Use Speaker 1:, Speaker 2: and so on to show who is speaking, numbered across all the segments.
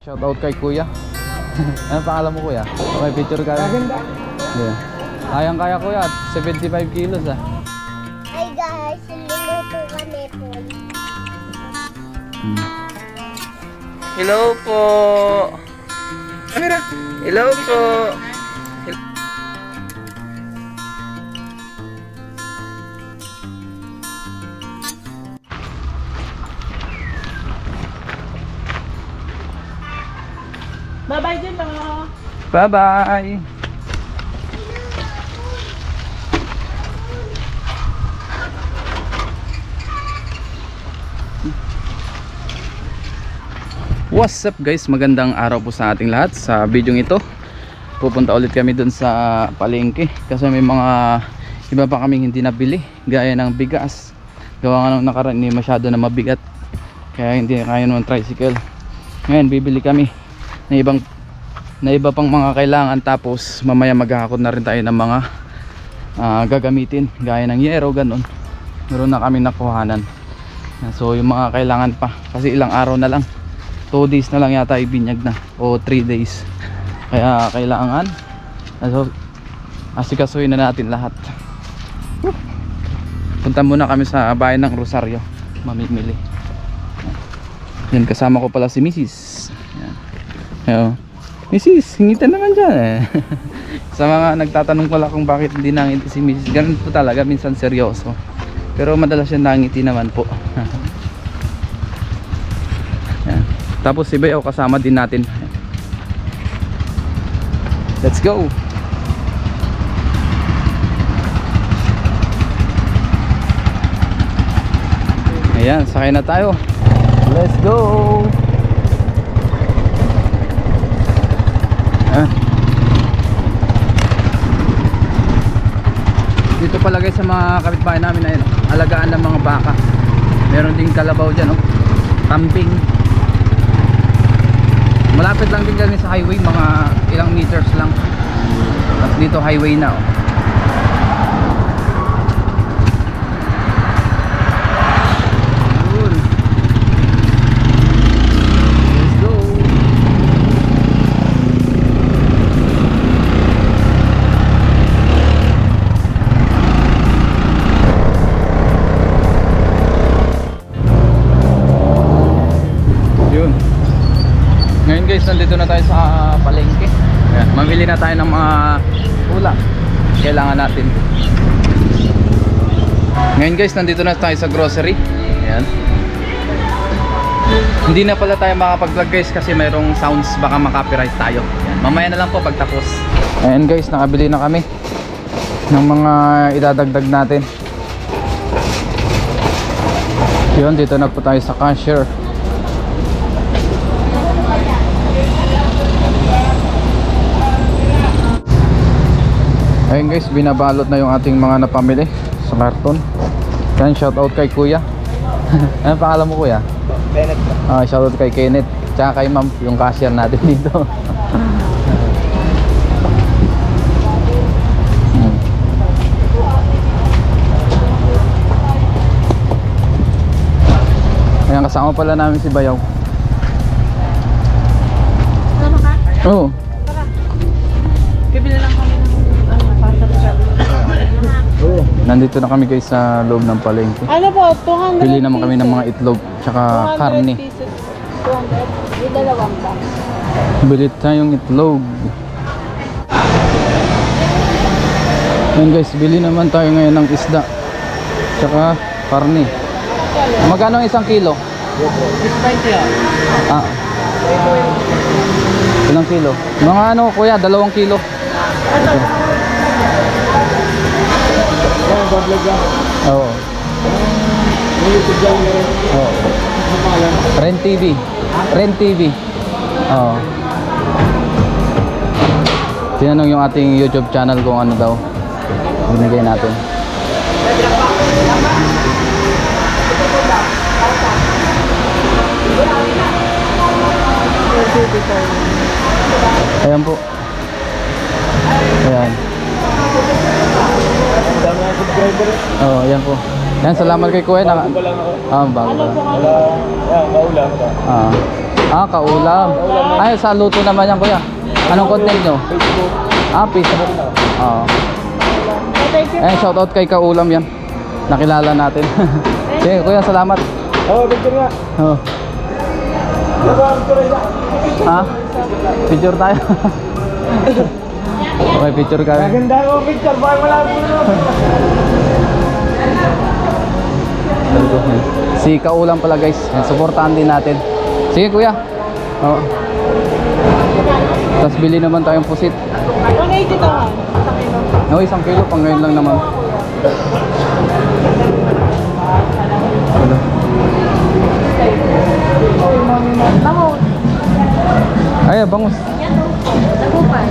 Speaker 1: Shoutout kay Kuya. Ano pangalan mo, Kuya? Okay, picture ka. Yeah. Kayang-kaya, Kuya. 75 kilos ah.
Speaker 2: Hi guys, niluluto kami po.
Speaker 3: Hello po. Camera. Hello po.
Speaker 4: Bye-bye din po.
Speaker 1: Bye-bye. What's up guys? Magandang araw po sa ating lahat. Sa video ito, pupunta ulit kami dun sa palengke kasi may mga iba pa kaming hindi nabili, gaya ng bigas. Gawa nga nung nakaraan hindi masyado na mabigat, kaya hindi kaya ng tricycle. Ngayon bibili kami na iba pang mga kailangan, tapos mamaya maghahakot na rin tayo ng mga gagamitin gaya ng yero, ganun. Meron na kami nakuhanan, so yung mga kailangan pa kasi ilang araw na lang, 2 days na lang yata ibinyag na, o 3 days, kaya kailangan asikasuhin na natin lahat. Punta muna kami sa bayan ng Rosario mamimili. Yan, kasama ko pala si Mrs. Yan. Ayo. Mrs, hingitan naman dyan eh. Sa mga nagtatanong pala kung bakit hindi nangiti si Mrs, ganun po talaga, minsan seryoso, pero madalas siya nangiti naman po. Yan. Tapos si Bayaw kasama din natin. Let's go. Ayan, sakay na tayo. Let's go. Dito pala guys sa mga kapitbahay namin na yun, alagaan ng mga baka. Meron ding kalabaw dyan, oh. Kambing. Malapit lang din kami sa highway, mga ilang meters lang. At dito highway na, oh. Ngayon guys, nandito na tayo sa palengke. Ayan, mamili na tayo ng mga ulam kailangan natin. Ngayon guys, nandito na tayo sa grocery. Ayan. Hindi na pala tayo makapag-vlog guys kasi mayroong sounds, baka makapiright tayo. Ayan, mamaya na lang po pagtapos. Ayan guys, nakabili na kami ng mga idadagdag natin. Yun, dito na po tayo sa cashier. Ayun guys, binabalot na yung ating mga napamili sa karton. Yan, shoutout kay Kuya. Ano pangalan mo, Kuya?
Speaker 3: Kenneth.
Speaker 1: Shoutout kay Kenneth, tsaka kay Ma'am, yung cashier natin dito. Ayan, kasama pala namin si Bayaw.
Speaker 4: Sama ka?
Speaker 1: Oo.
Speaker 4: Bibili lang kami ng
Speaker 1: Nandito na kami guys sa loob ng palengke.
Speaker 4: ano po, 200
Speaker 1: Pili naman kami ng mga itlog tsaka
Speaker 4: 200
Speaker 1: karne.
Speaker 4: pieces. 200. Yung dalawang box.
Speaker 1: Bilit tayong itlog. Yan guys, bili naman tayo ngayon ng isda tsaka karne. Magkano ang 1 kilo?
Speaker 3: 6.20 yan.
Speaker 1: Ilang kilo? Mga ano kuya, 2 kilo. Oo. Oo. Ren TV. Ren TV. Oo. Tinanong yung ating YouTube channel kung ano daw binigay natin. Ayan po. Ayan. Oh, ayan po. Yan, salamat kay Kuya.
Speaker 3: Bago pa lang ako.
Speaker 1: Bago pa lang.
Speaker 3: Wala, yan, kaulam ka.
Speaker 1: Ah, kaulam. Ay, sa luto naman yan, kuya. Anong content nyo? Facebook. Oo.
Speaker 4: Thank you.
Speaker 1: Eh, shoutout kay Kaulam yan. Nakilala natin. Sige, kuya, salamat.
Speaker 3: Picture nga.
Speaker 1: Oh. Ha? Picture tayo. Okay, picture kami.
Speaker 3: Maganda ko picture, boy, wala po.
Speaker 1: Si Kaulam pala guys. Supportahan din natin. Sige kuya. Oo. Tapos bili naman tayong pusit.
Speaker 4: 180 to ha.
Speaker 1: No, 1 kilo pang ngayon lang naman. Ano?
Speaker 4: Bangus.
Speaker 1: Ay, bangus.
Speaker 4: Nagupan.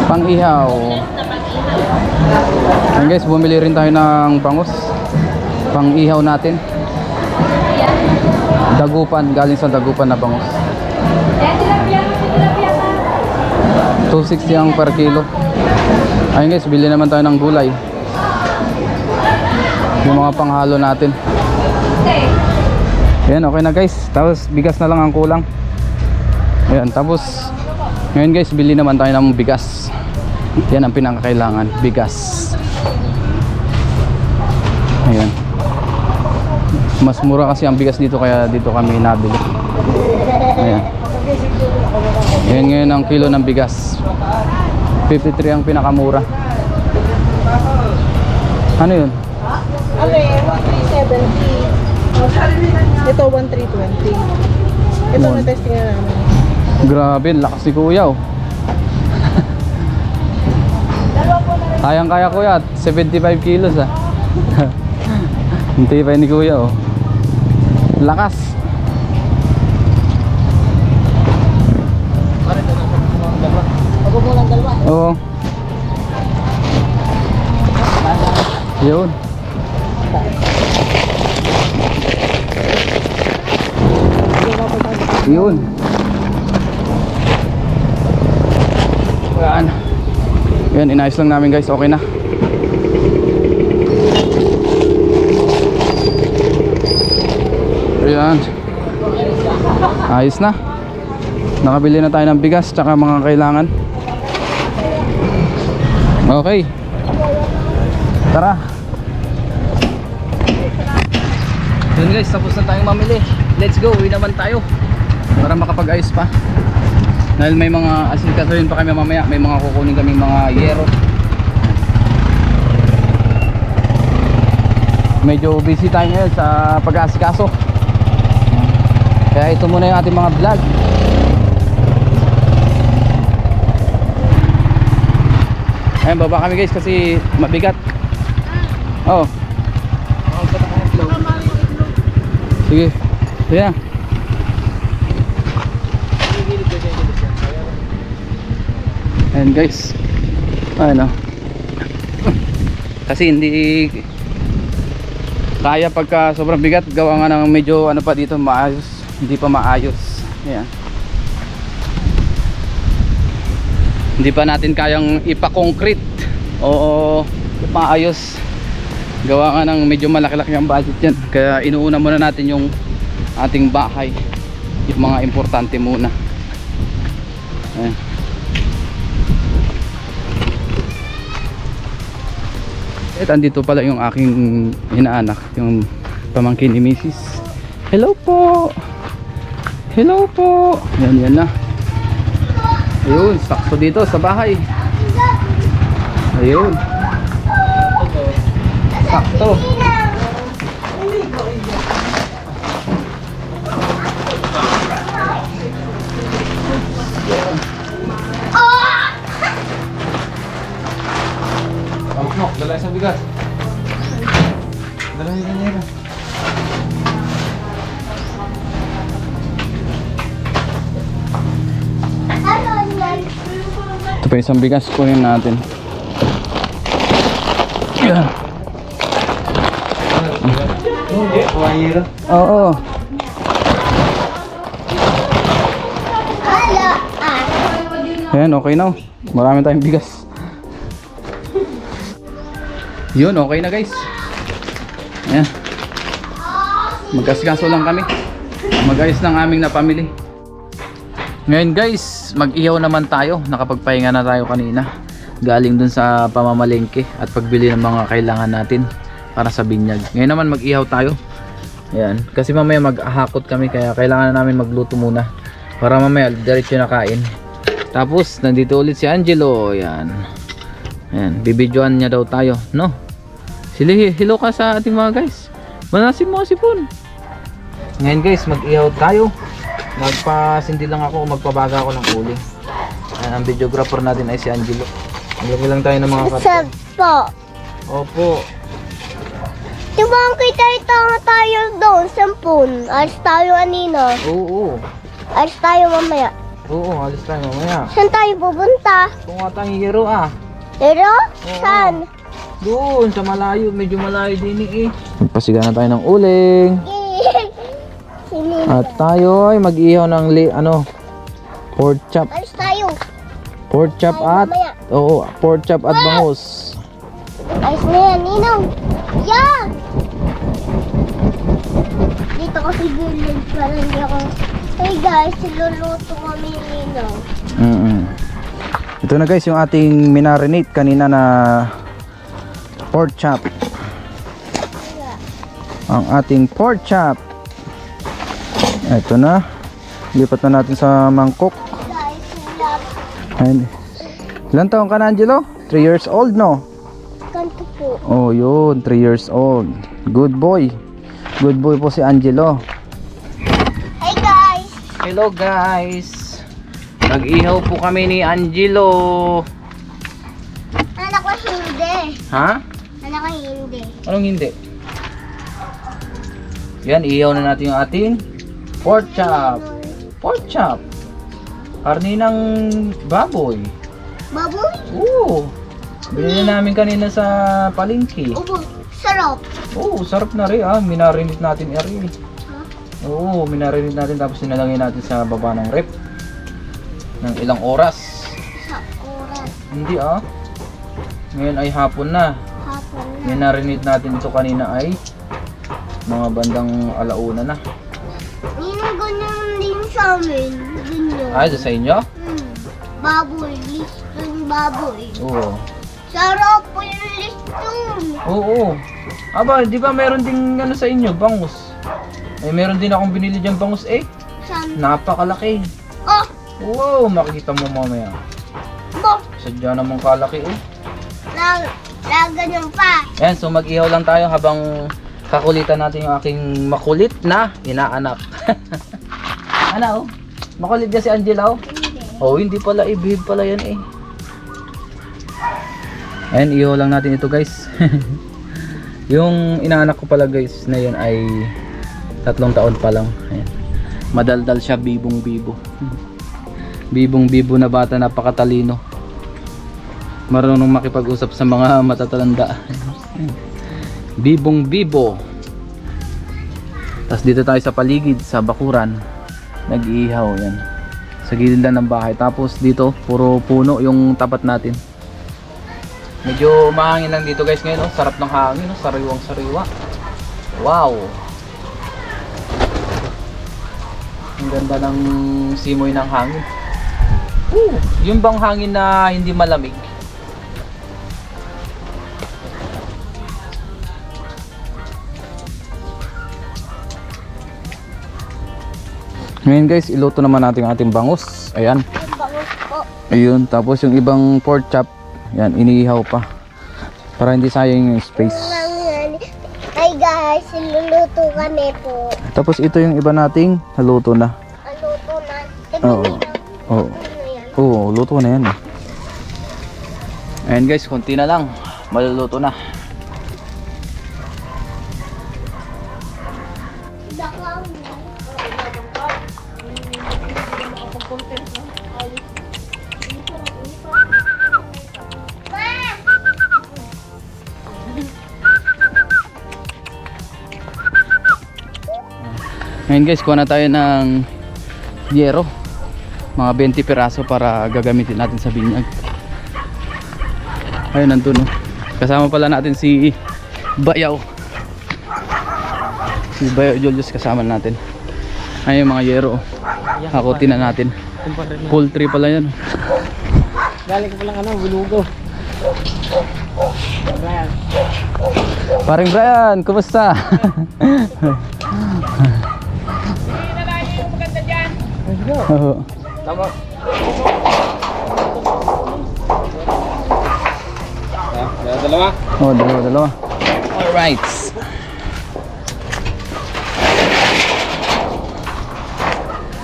Speaker 1: Pang-ihaw. Ayan guys, bumili rin tayo ng bangus. Pang-ihaw natin. Dagupan, galing sa dagupan na bangus. 260 ang per kilo. Ayun guys, bili naman tayo ng gulay. Yung mga panghalo natin. Ayan, okay na guys. Tapos bigas na lang ang kulang. Ayan, tapos ngayon guys, bili naman tayo ng bigas. Yan ang pinakakailangan, bigas. Ayan. Mas mura kasi ang bigas dito, kaya dito kami nabili. Ayan. Ayan ngayon ang kilo ng bigas. 53 ang pinakamura. Ano yun?
Speaker 4: Ano eh, 1370. Ito 1320. Ito na testing na namin.
Speaker 1: Grabe, lakas si kuya oh. Kayang kaya kuya, 75 kilos ah. Hindi pa ni kuya oh. Lakas. Oo. Yun. Yun. Yan. Yan, inayos lang namin guys, okay na. Ayan. Ayos na. Nakabili na tayo ng bigas tsaka mga kailangan. Okay. Tara. Yun guys, tapos na tayong mamili. Let's go, uwi naman tayo para makapag-ayos pa. Dahil may mga asikasuhin pa kami mamaya. May mga kukunin kaming mga yero. Medyo busy tayo ngayon sa pag-aasikaso. Kaya ito muna yung ating mga vlog. Ayun, baba kami guys kasi mabigat. Oh. Sige. Sige na. Ayan guys. Ano. Kasi hindi kaya pagka sobrang bigat, gawa nga ng medyo ano pa dito, maayos. Hindi pa maayos. Ayan. Hindi pa natin kayang ipa-concrete o maayos. Gawa nga ng medyo malaki-laki ang budget yan. Kaya inuuna muna natin yung ating bahay, yung mga importante muna. Ayan. At andito pala yung aking inaanak, yung pamangkin ni Mrs. Hello po. Hello po. Yan, yan na. Ayun, sakto dito sa bahay. Ayun. Sakto. Nok, dala sa bigas. Dala yung ganyan. Ito pa isang bigas, kunin natin. Yeah. Oo. Ayan, okay na. Marami tayong bigas. Yun, okay na guys. Ayan. Magkasikaso lang kami. Mag-ayos ng aming napamili. Ngayon guys, mag-ihaw naman tayo. Nakapagpahinga na tayo kanina. Galing dun sa pamamalengke at pagbili ng mga kailangan natin para sa binyag. Ngayon naman mag-ihaw tayo. Ayan. Kasi mamaya mag-ahakot kami kaya kailangan na namin magluto muna. Para mamaya diretso na kain. Tapos nandito ulit si Angelo. Ayan. Ayan. Bibidyoan niya daw tayo. No? Hello ka sa ating mga guys. Manasin mo si Pun. Ngayon guys, mag-ihaw tayo. Magpasindi lang ako, magpabaga ako ng uling. Ang videographer natin ay si Angelo. Maglagay lang tayo ng mga
Speaker 2: Saan po?
Speaker 1: Opo.
Speaker 2: Diba kita tayo doon, sampun. Alis tayo anino.
Speaker 1: Oo.
Speaker 2: Alis tayo mamaya.
Speaker 1: Oo, alis tayo mamaya.
Speaker 2: Saan tayo pupunta?
Speaker 1: Kung atang hero ah.
Speaker 2: Pero?
Speaker 1: Oo.
Speaker 2: Saan?
Speaker 1: Doon sa malayo, medyo malayo din eh. Pasiga na tayo ng uling.
Speaker 2: Sinin.
Speaker 1: At tayo ay mag-ihaw ng pork chop.
Speaker 2: Alis tayo.
Speaker 1: Pork chop
Speaker 2: Tayo
Speaker 1: at
Speaker 2: mamaya.
Speaker 1: oo, pork chop at bangus.
Speaker 2: Alis na yan, Ninong. Yeah! Dito ko si Billy para hindi ako... Hey guys, siluluto kami, Ninong.
Speaker 1: Ito na guys yung ating minarinate kanina na pork chop. Ang ating pork chop. Ito na. Lipat na natin sa mangkok.
Speaker 2: Guys, love.
Speaker 1: Ayan. Ilan taon ka na, Angelo? 3 years old, no?
Speaker 2: Kanto po.
Speaker 1: Oh, yun. 3 years old. Good boy. Good boy po si Angelo.
Speaker 2: Hey guys!
Speaker 1: Hello guys. Nag-ihaw po kami ni Angelo.
Speaker 2: Anak ko hindi.
Speaker 1: Ha?
Speaker 2: Anak ko hindi.
Speaker 1: Anong hindi? Yan, ihaw na natin yung ating pork chop. Pork chop. Karni ng baboy.
Speaker 2: Baboy?
Speaker 1: Oo. Binili namin kanina sa palengke.
Speaker 2: Ubo. Sarap.
Speaker 1: Oo, sarap na rin ah. Minarinate natin rin. Oo, minarinate natin tapos sinalagay natin sa baba ng rep. Ng ilang oras.
Speaker 2: Sa oras.
Speaker 1: Hindi ah. Ngayon ay hapon na.
Speaker 2: Hapon na.
Speaker 1: Minarinate natin ito kanina ay mga bandang alauna na.
Speaker 2: Ninong ganyan din sa amin. Ganyan.
Speaker 1: Ay, sa inyo?
Speaker 2: Baboy. Listong baboy.
Speaker 1: Oo.
Speaker 2: Sarap po yung listong.
Speaker 1: Oo. Aba, di ba meron din sa inyo, bangus? Eh, meron din akong binili dyan bangus eh.
Speaker 2: Saan?
Speaker 1: Napakalaki.
Speaker 2: Oh!
Speaker 1: Wow, makikita mo mamaya.
Speaker 2: Bo!
Speaker 1: Sadya namang kalaki eh.
Speaker 2: Ganyan pa.
Speaker 1: Yan, so mag-ihaw lang tayo habang kakulitan natin yung aking makulit na inaanak. Ano? Makulit niya si Angela oh? Oh, hindi pala, ibig pala yan eh. Ayan, ihaw lang natin ito guys. Yung inaanak ko pala guys na yan ay 3 taon pa lang. Ayan. Madaldal siya, bibong bibo. Bibong bibo na bata, napakatalino. Marunong makipag-usap sa mga matatalanda. Bibong bibo. Tapos dito tayo sa paligid, sa bakuran. Nag-iihaw yan. Sa gilid lang ng bahay. Tapos dito, puro puno yung tapat natin. Medyo mahangin lang dito guys ngayon. Oh. Sarap ng hangin. Oh. Sariwang sariwa. Wow. Ang ganda ng simoy ng hangin. Yung bang hangin na hindi malamig. Ngayon guys, iluto naman natin ang ating bangus. Ayan.
Speaker 2: Bangus po.
Speaker 1: Ayun, tapos yung ibang pork chop, yan, iniihaw pa. Para hindi sayang yung space.
Speaker 2: Hi guys, siluluto kami po.
Speaker 1: Tapos ito yung iba nating naluto na.
Speaker 2: Luto na.
Speaker 1: Oo. Oo. Oo, luto na yan. Ayan guys, konti na lang. Maluluto na. Ngayon guys, kuha na tayo ng yero, mga 20 piraso para gagamitin natin sa binyag. Ayun, nandun oh. Kasama pala natin si Bayaw. Si Bayaw Julius kasama natin. Ay yung mga yero. Hakutin na natin. Poultry pala yan.
Speaker 3: Galing ko palang bulugo. Brian.
Speaker 1: Paring Brian, kumusta?
Speaker 3: Let's go.
Speaker 1: Oo.
Speaker 3: Tama. Dalawa.
Speaker 1: Oh, dalawa. Alright.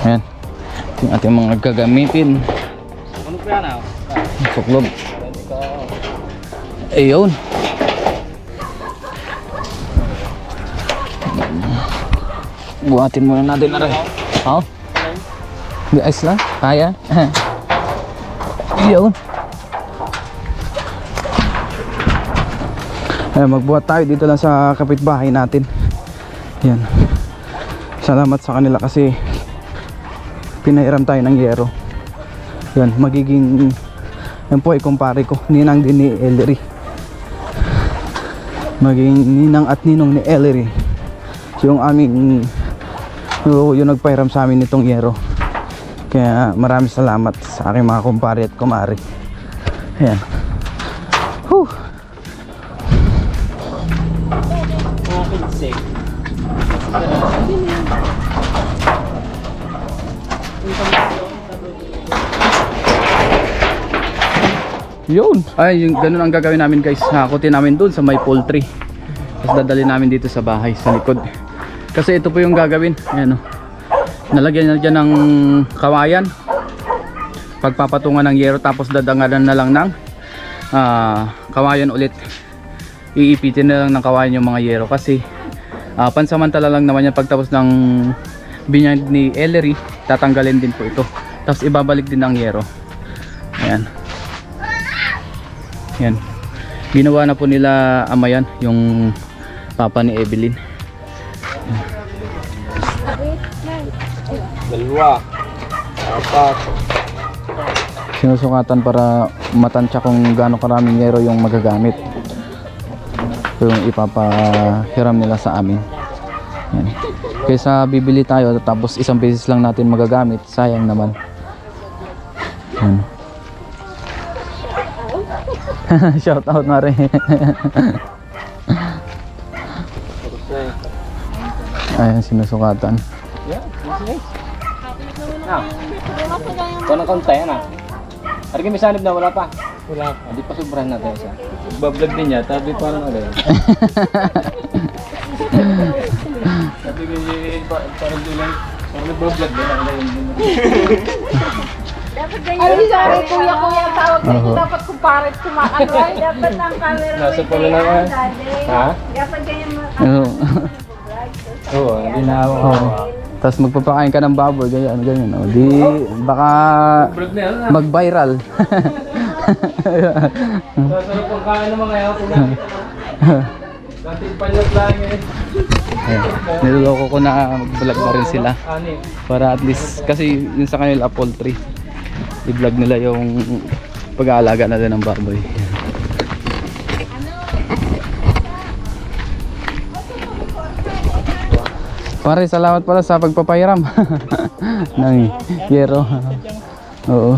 Speaker 1: Ayan. Ito yung ating mga gagamitin.
Speaker 3: Ano pa yan?
Speaker 1: Suklog. Ayun. Buhatin muna natin na rin. Oh. Guys lang. Kaya. Ayun. Magbuhat tayo dito lang sa kapitbahay natin. Yan. Salamat sa kanila kasi pinahiram tayo ng yero. Yan, magiging yan po ay kumpare ko, ninang din ni Ellery. Magiging ninang at ninong ni Ellery. Yung aming yung nagpahiram sa amin nitong yero. Kaya maraming salamat sa aking mga kumpare at kumare. Ayan. Whew. Yun. Ay, yung ganun ang gagawin namin guys. Hakutin namin dun sa may poultry. Tapos dadali namin dito sa bahay sa likod. Kasi ito po yung gagawin. Ayan o. Nalagyan na dyan ng kawayan. Pagpapatungan ng yero. Tapos dadangalan na lang ng kawayan ulit. Iipitin na lang ng kawayan yung mga yero. Kasi pansamantala lang naman yan. Pagtapos ng binyag ni Ellery, tatanggalin din po ito. Tapos ibabalik din ng yero. Ayan. Yan. Ginawa na po nila Amayan, yung papa ni Evelyn.
Speaker 3: Dalawa. Apat.
Speaker 1: Sinusukatan para matansya kung gaano karaming yero yung magagamit. Ito yung ipapahiram nila sa amin. Yan. Kaysa bibili tayo tapos isang beses lang natin magagamit, sayang naman. Yan. Shout out na rin. Ayan, sinusukatan.
Speaker 3: Yeah, nice. Kung ang kaunta yan Ari kami sanib na, wala pa. Wala pa. Hindi pa sobrahan natin siya. Bablog din niya, tabi parang sabi ko parang dulang, parang nagbablog din ang layon.
Speaker 4: Ay, sorry, kuya, tawag dito. Dapat kumparet kumakalway. Dapat ang camera.
Speaker 3: Nasa pala naman. Ha?
Speaker 4: Dapat ganyan mo.
Speaker 3: Oo, hindi na ako.
Speaker 1: Tapos magpapakain ka ng baboy, ganyan. Oh. Di, baka mag-viral.
Speaker 3: Sarap pang kain ng mga yaw. Dati panyot lang
Speaker 1: Niloloko ko na mag-vlog na rin sila. Para at least, kasi yun sa kanila poultry. I-vlog nila yung pag-aalaga na din ng baboy. Pare, salamat pala sa pagpapahiram ng yero. Oo.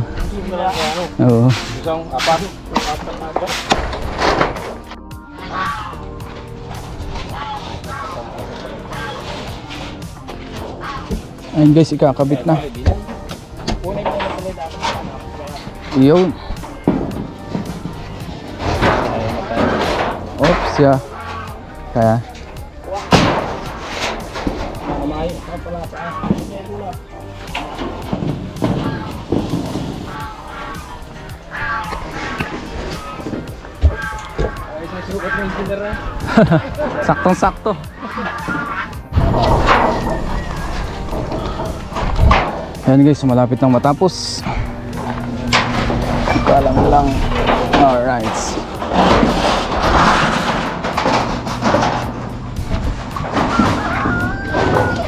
Speaker 1: Oo.
Speaker 3: Isang apat.
Speaker 1: Ayun guys, ikakabit na. Yun. Oops, ya. Kaya. Saktong-sakto. Ayan guys, malapit nang matapos. Kalang lang. Alright.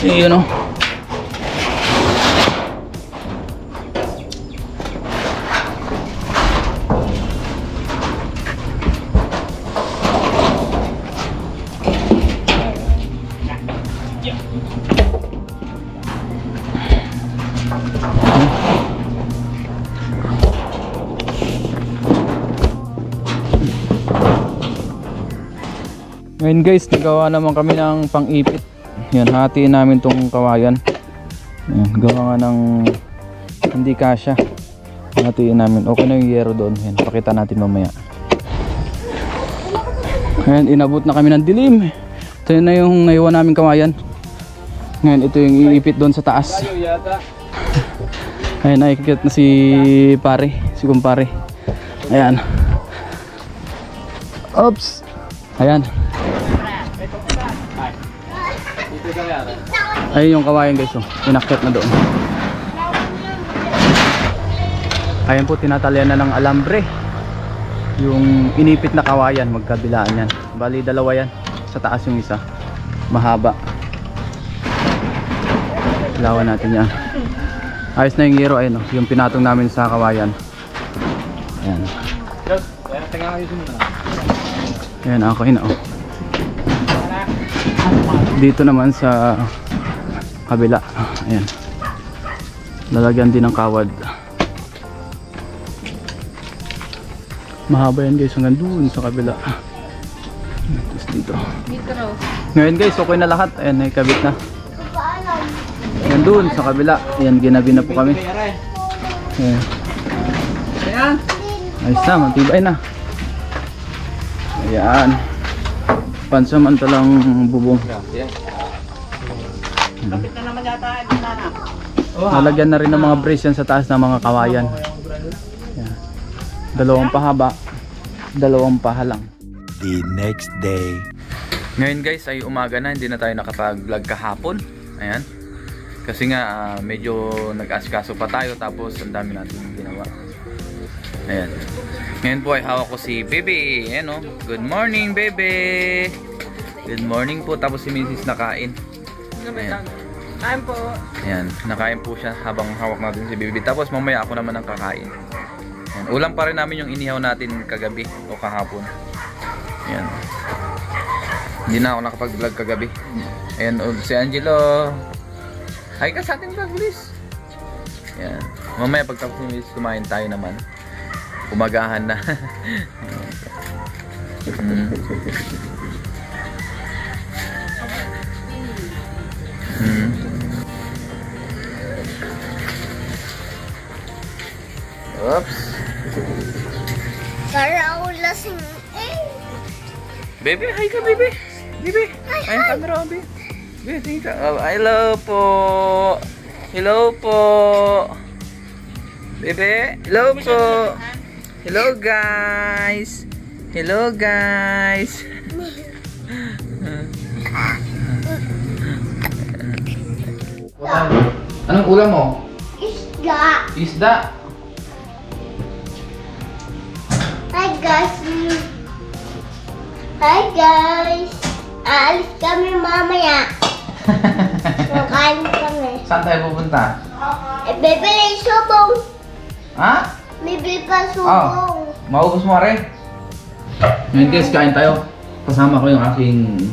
Speaker 1: Yun o. Ngayon guys, nagawa naman kami ng pang-ipit. Yan, hatiin namin tong kawayan. Yan, gawa nga ng hindi kasya. Hatiin namin. Okay na yung yero doon. Yan, pakita natin mamaya. Ngayon, inabot na kami ng dilim. Ito na yung naiwan namin kawayan. Ngayon, ito yung iipit doon sa taas. Ayan, nakikikit na si pare, si kumpare. Ayan. Oops. Ayan. Ayun yung kawayan guys, oh. Inakyat na doon. Ayan po, tinatalyan na ng alambre. Yung inipit na kawayan, magkabilaan yan. Bali, dalawa yan. Sa taas yung isa. Mahaba. Lawan natin yan. Ayos na yung yero, ayun, oh. Yung pinatong namin sa kawayan. Ayan. Ayan, okay na, oh. Dito naman sa kabila. Ayan. Lalagyan din ng kawad. Mahaba yan guys, hanggang doon sa kabila. Tapos dito. Ngayon guys, okay na lahat. Ayan, nakikabit na. Ayan doon sa kabila. Ayan, ginabi na po kami. Ayan. Ayos na, matibay na. Ayan. Pansamantalang bubong. Nalagyan na rin ng mga brace yan sa taas ng mga kawayan. Ayan. Dalawang pahaba, dalawang pahalang.
Speaker 5: The next day.
Speaker 1: Ngayon guys ay umaga na, hindi na tayo nakapag-vlog kahapon. Ayan. Kasi nga medyo nag-asikaso pa tayo, tapos ang dami natin ginawa. Ayan. Ngayon po ay hawak ko si Bebe. Ayan, oh. Good morning, Bebe. Good morning po. Tapos si Mrs. nakain. Ayan.
Speaker 4: Kain po.
Speaker 1: Ayan. Nakain po siya habang hawak natin si Bebe. Tapos mamaya ako naman ang kakain. Ayan. Ulam pa rin namin yung inihaw natin kagabi o kahapon. Ayan. Hindi na ako nakapag-vlog kagabi. Ayan, si Angelo. Hi ka sa ating vlog, please. Ayan. Mamaya pagtapos ni Mrs. kumain tayo naman. Umagahan na. Oops.
Speaker 2: Para ako lasing eh.
Speaker 1: Baby, hi ka, baby. Baby. Ay, ang camera, baby. Baby, tingin ka. Oh, hello po. Hello po. Baby, hello po. Hello guys. Hello guys. Anong ulam mo?
Speaker 2: Isda.
Speaker 1: Isda.
Speaker 2: Hi guys. Hi guys. Aalis kami mamaya. Makain kami.
Speaker 1: Saan tayo pupunta?
Speaker 2: Bebe, subong.
Speaker 1: Ha?
Speaker 2: Bebe pa subong.
Speaker 1: Maubos mo rin. Ngayon guys, kain tayo. Kasama ko yung aking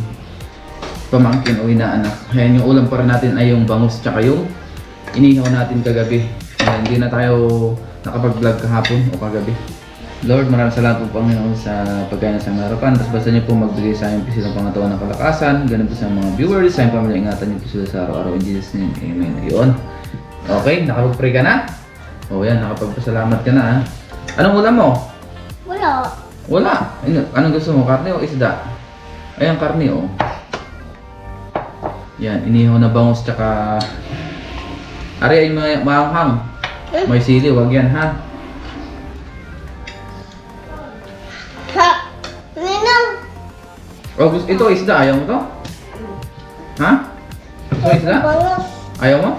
Speaker 1: pamangkin o inaanak. Ayan, yung ulam pa rin natin ay yung bangus tsaka yung inihaw natin kagabi. Ayan, hindi na tayo nakapag-vlog kahapon o kagabi. Lord, maraming salamat po Panginoon sa pagkain sa harapan. Tapos basta niyo po magbigay sa amin po silang pangatawan ng kalakasan. Ganun po sa mga viewers, sa pamilya, ingatan niyo po sila sa araw-araw. In Jesus' name, amen. Ayun. Okay, nakapag-pray ka na? O yan, nakapagpasalamat ka na ha. Anong ulam mo?
Speaker 2: Wala.
Speaker 1: Wala. Anong gusto mo? Karne o isda? Ayan, karne o. Yan, inihaw na bangus tsaka... Ari ay maanghang. May sili, wag yan ha.
Speaker 2: Ha? Ninang.
Speaker 1: Oh, ito isda, ayaw mo to? Ha? Ito isda?
Speaker 2: Bangus.
Speaker 1: Ayaw mo?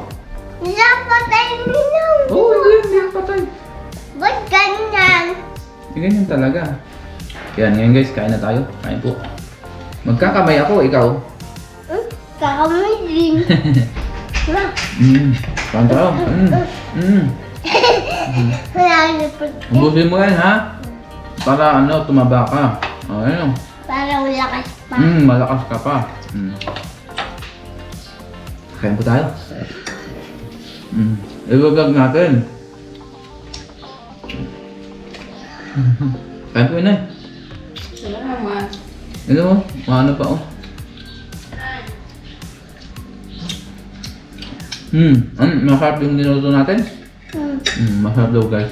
Speaker 2: Napatay ninang.
Speaker 1: Oo, hindi yan patay.
Speaker 2: Ba't ganyan?
Speaker 1: Ganyan talaga. Yan, ngayon guys, kain na tayo. Kain po. Magkakamay ako, ikaw.
Speaker 2: Kakamay din. Ma.
Speaker 1: Kain tayo.
Speaker 2: Wala na po.
Speaker 1: Ubusin mo yan ha. Para ano, tumaba ka. Ayun.
Speaker 2: Para malakas pa.
Speaker 1: Malakas ka pa. Kain po tayo. I-vlog natin. Kain po yun eh.
Speaker 4: Salamat.
Speaker 1: Ito, ano pa oh. Masarap yung niluto natin. Masarap daw guys.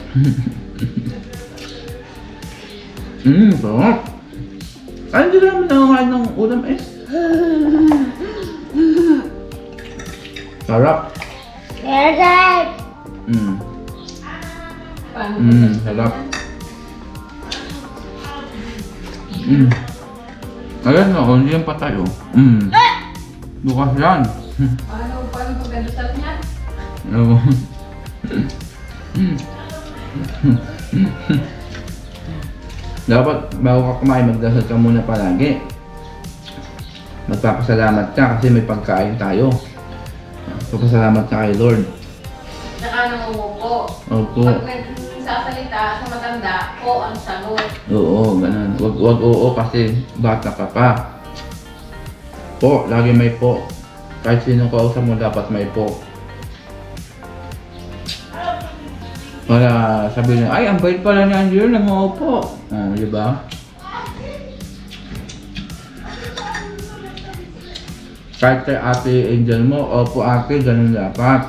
Speaker 1: Sarap. Ay, hindi namin nakakain ng ulam eh. Sarap.
Speaker 2: Yes!
Speaker 1: Sarap. Ayan na, hindi yung patay oh. Bukas yan.
Speaker 4: Paano pagdadasal niya?
Speaker 1: Oo. Dapat bago ka kumain, magdasal ka muna palagi. Magpapasalamat ka kasi may pagkain tayo. Magpapasalamat ka kay Lord.
Speaker 4: Saka nangungupo.
Speaker 1: Opo.
Speaker 4: Pag nagsasalita sa matanda, o ang sagot.
Speaker 1: Oo, ganun. Wag oo kasi bata ka pa. Po, lagi may po. Kahit sino kausap mo dapat may po. Para sabihin niya, ay, ang bait pala ni Angelo, nangoopo. Oh, di ba? Kahit kay ate Angel mo, opo ate, ganun dapat.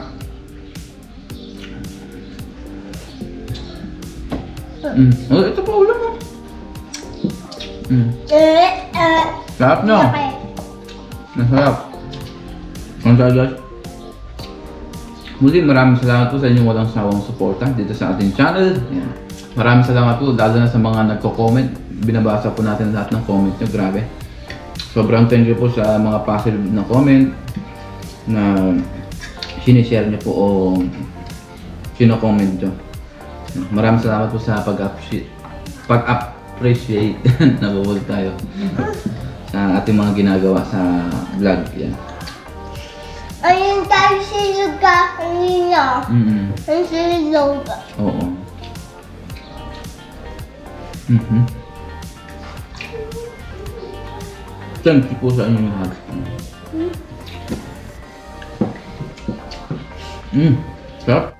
Speaker 1: Oh, ito pa ulam mo. Sarap no? Masarap. Ang guys. Muli maraming salamat po sa inyong walang sawang suporta dito sa ating channel. Yan. Maraming salamat po lalo na sa mga nagko-comment. Binabasa po natin lahat ng comment nyo. Grabe. Sobrang thank you po sa mga positive na comment na sinishare nyo po o sino-comment nyo. Maraming salamat po sa pag-appreciate nabubog tayo sa ating mga ginagawa sa vlog. Yan.
Speaker 2: Ayun tayo silog ka kanina. Ang silog.
Speaker 1: Oo. Thank you po sa inyong lahat. Sarap.